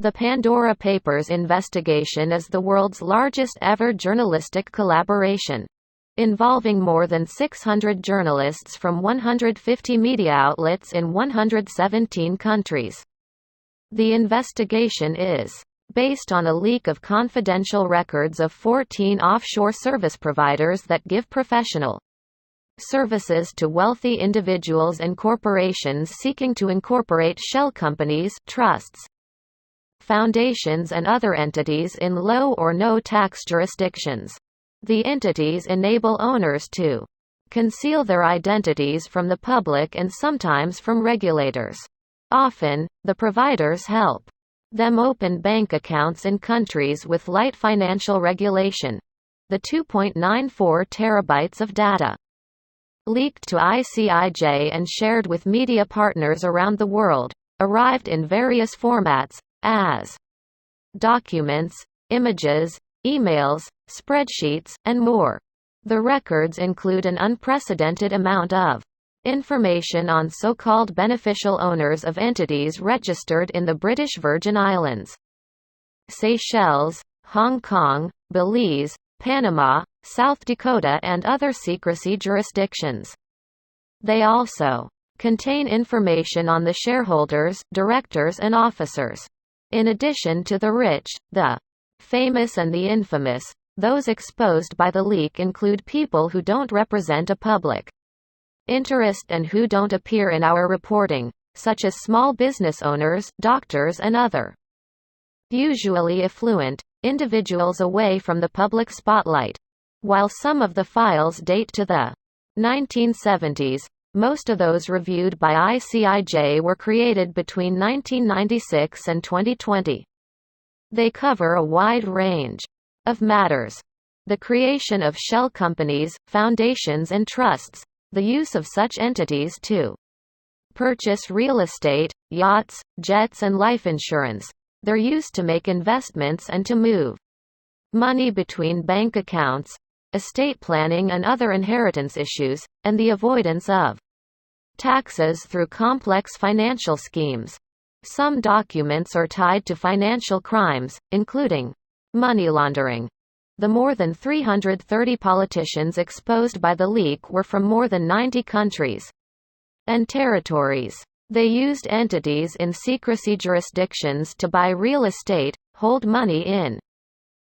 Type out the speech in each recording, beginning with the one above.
The Pandora Papers investigation is the world's largest ever journalistic collaboration, involving more than 600 journalists from 150 media outlets in 117 countries. The investigation is based on a leak of confidential records of 14 offshore service providers that give professional services to wealthy individuals and corporations seeking to incorporate shell companies, trusts, foundations and other entities in low or no tax jurisdictions. The entities enable owners to conceal their identities from the public and sometimes from regulators. Often, the providers help them open bank accounts in countries with light financial regulation. The 2.94 terabytes of data leaked to ICIJ and shared with media partners around the world arrived in various formats, as documents, images, emails, spreadsheets, and more. The records include an unprecedented amount of information on so-called beneficial owners of entities registered in the British Virgin Islands, Seychelles, Hong Kong, Belize, Panama, South Dakota and other secrecy jurisdictions. They also contain information on the shareholders, directors and officers. In addition to the rich, the famous and the infamous, those exposed by the leak include people who don't represent a public interest and who don't appear in our reporting, such as small business owners, doctors and other usually affluent individuals away from the public spotlight. While some of the files date to the 1970s, most of those reviewed by ICIJ were created between 1996 and 2020. They cover a wide range of matters: the creation of shell companies, foundations and trusts, the use of such entities to purchase real estate, yachts, jets and life insurance, their use to make investments and to move money between bank accounts, estate planning and other inheritance issues, and the avoidance of taxes through complex financial schemes. Some documents are tied to financial crimes, including money laundering. The more than 330 politicians exposed by the leak were from more than 90 countries and territories. They used entities in secrecy jurisdictions to buy real estate, hold money in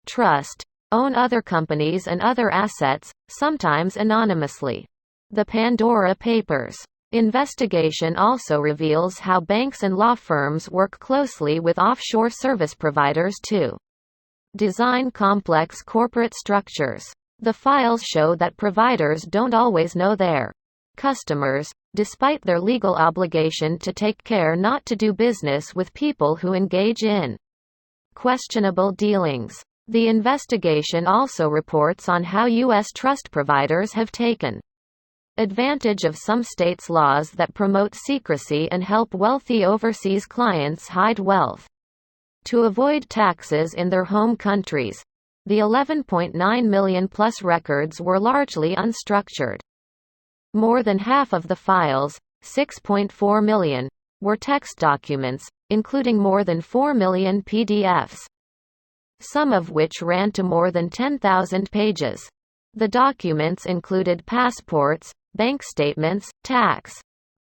trust, own other companies and other assets, sometimes anonymously. The Pandora Papers investigation also reveals how banks and law firms work closely with offshore service providers to design complex corporate structures. The files show that providers don't always know their customers, despite their legal obligation to take care not to do business with people who engage in questionable dealings. The investigation also reports on how U.S. trust providers have taken advantage of some states' laws that promote secrecy and help wealthy overseas clients hide wealth to avoid taxes in their home countries. The 11.9 million plus records were largely unstructured. More than half of the files, 6.4 million, were text documents, including more than 4 million PDFs, some of which ran to more than 10,000 pages. The documents included passports, bank statements, tax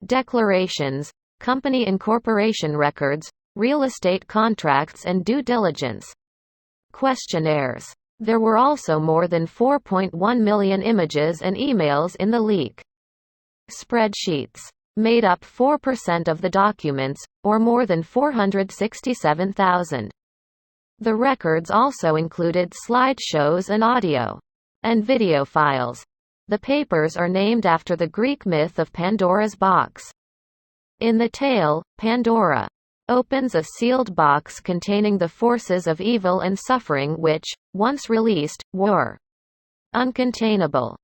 declarations, company incorporation records, real estate contracts and due diligence questionnaires. There were also more than 4.1 million images and emails in the leak. Spreadsheets made up 4% of the documents, or more than 467,000. The records also included slideshows and audio and video files. The papers are named after the Greek myth of Pandora's box. In the tale, Pandora opens a sealed box containing the forces of evil and suffering which, once released, were uncontainable.